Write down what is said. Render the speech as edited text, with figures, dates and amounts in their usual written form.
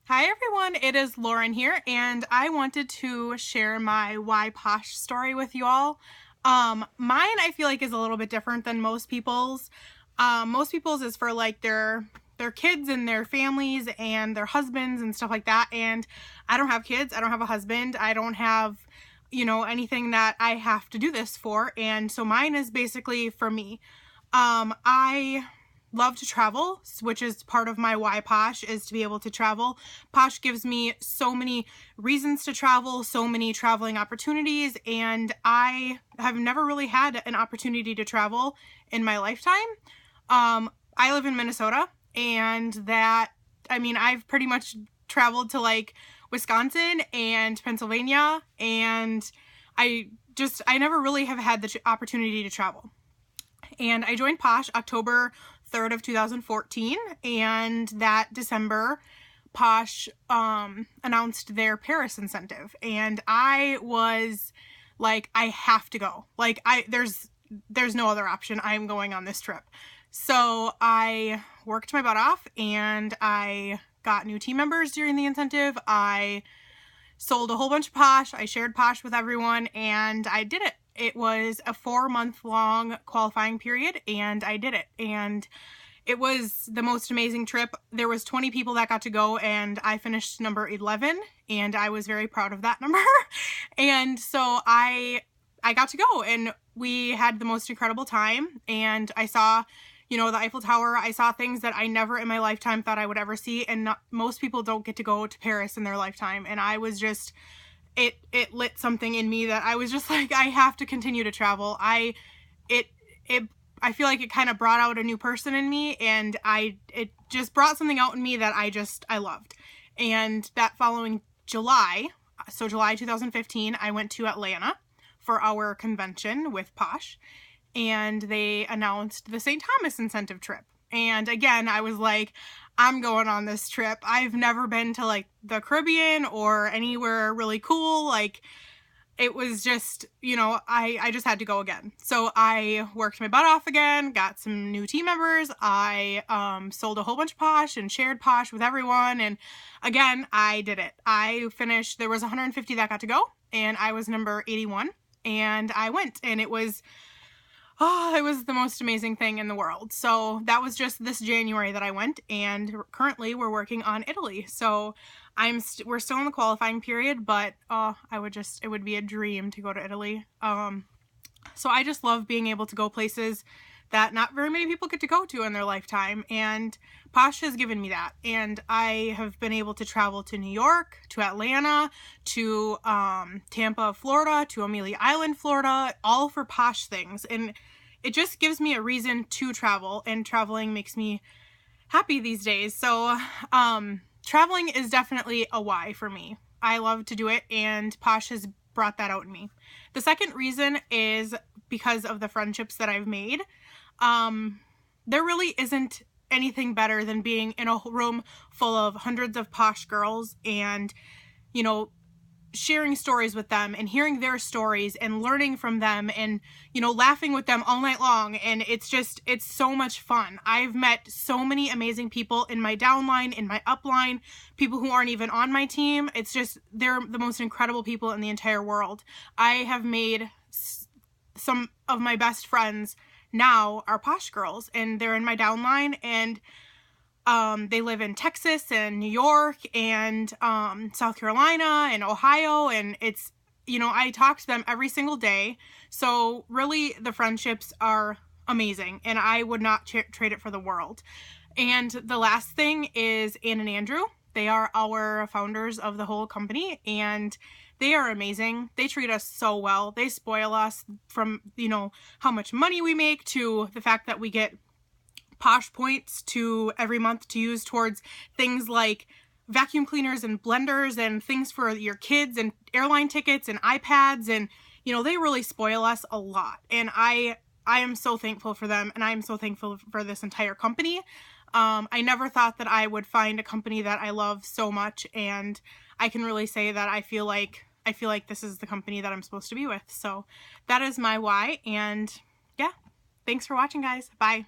Hi everyone, it is Lauren here, and I wanted to share my why Posh story with you all. Mine I feel like is a little bit different than most people's. Most people's is for like their kids and their families and their husbands and stuff like that. And I don't have kids, I don't have a husband, I don't have, anything that I have to do this for. And so mine is basically for me. I love to travel, which is part of my why Posh is to be able to travel. Posh gives me so many reasons to travel, so many traveling opportunities, and I have never really had an opportunity to travel in my lifetime. I live in Minnesota, and I've pretty much traveled to like Wisconsin and Pennsylvania, and I never really have had the opportunity to travel. And I joined Posh October 3rd of 2014, and that December Posh announced their Paris incentive, and I was like, I have to go. Like, there's no other option. I'm going on this trip. So I worked my butt off, and I got new team members during the incentive. I sold a whole bunch of Posh. I shared Posh with everyone, and I did it. It was a 4-month-long qualifying period, and I did it. And it was the most amazing trip. There was 20 people that got to go, and I finished number 11, and I was very proud of that number. And so I got to go, and we had the most incredible time, and I saw, the Eiffel Tower. I saw things that I never in my lifetime thought I would ever see, and most people don't get to go to Paris in their lifetime, and I was just... It lit something in me that I was just like, I have to continue to travel. I feel like it kind of brought out a new person in me, and it just brought something out in me that I loved. And that following July, so July 2015, I went to Atlanta for our convention with Posh, and they announced the St. Thomas incentive trip. And again, I was like, I'm going on this trip. I've never been to like the Caribbean or anywhere really cool. Like, it was just, I just had to go again. So I worked my butt off again, got some new team members. I sold a whole bunch of Posh and shared Posh with everyone. And again, I did it. I finished, there was 150 that got to go, and I was number 81, and I went, and it was the most amazing thing in the world. So that was just this January that I went, and currently we're working on Italy. So we're still in the qualifying period, but it would be a dream to go to Italy. So I just love being able to go places that not very many people get to go to in their lifetime, and Posh has given me that. And I have been able to travel to New York, to Atlanta, to Tampa, Florida, to Amelia Island, Florida, all for Posh things. And it just gives me a reason to travel, and traveling makes me happy these days. So traveling is definitely a why for me. I love to do it, and Posh has brought that out in me. The second reason is because of the friendships that I've made. There really isn't anything better than being in a room full of hundreds of Posh girls and, sharing stories with them and hearing their stories and learning from them and, laughing with them all night long. And it's so much fun. I've met so many amazing people in my downline, in my upline, people who aren't even on my team. They're the most incredible people in the entire world. I have made some of my best friends now are Posh girls, and they're in my downline, and they live in Texas and New York and South Carolina and Ohio, and it's, I talk to them every single day. So really the friendships are amazing, and I would not trade it for the world. And the last thing is Ann and Andrew. They are our founders of the whole company, and they are amazing. They treat us so well. They spoil us from, how much money we make to the fact that we get Posh points to every month to use towards things like vacuum cleaners and blenders and things for your kids and airline tickets and iPads. And, they really spoil us a lot. And I am so thankful for them, and I am so thankful for this entire company. I never thought that I would find a company that I love so much, and I can really say that I feel like this is the company that I'm supposed to be with. So that is my why, and yeah, thanks for watching, guys. Bye.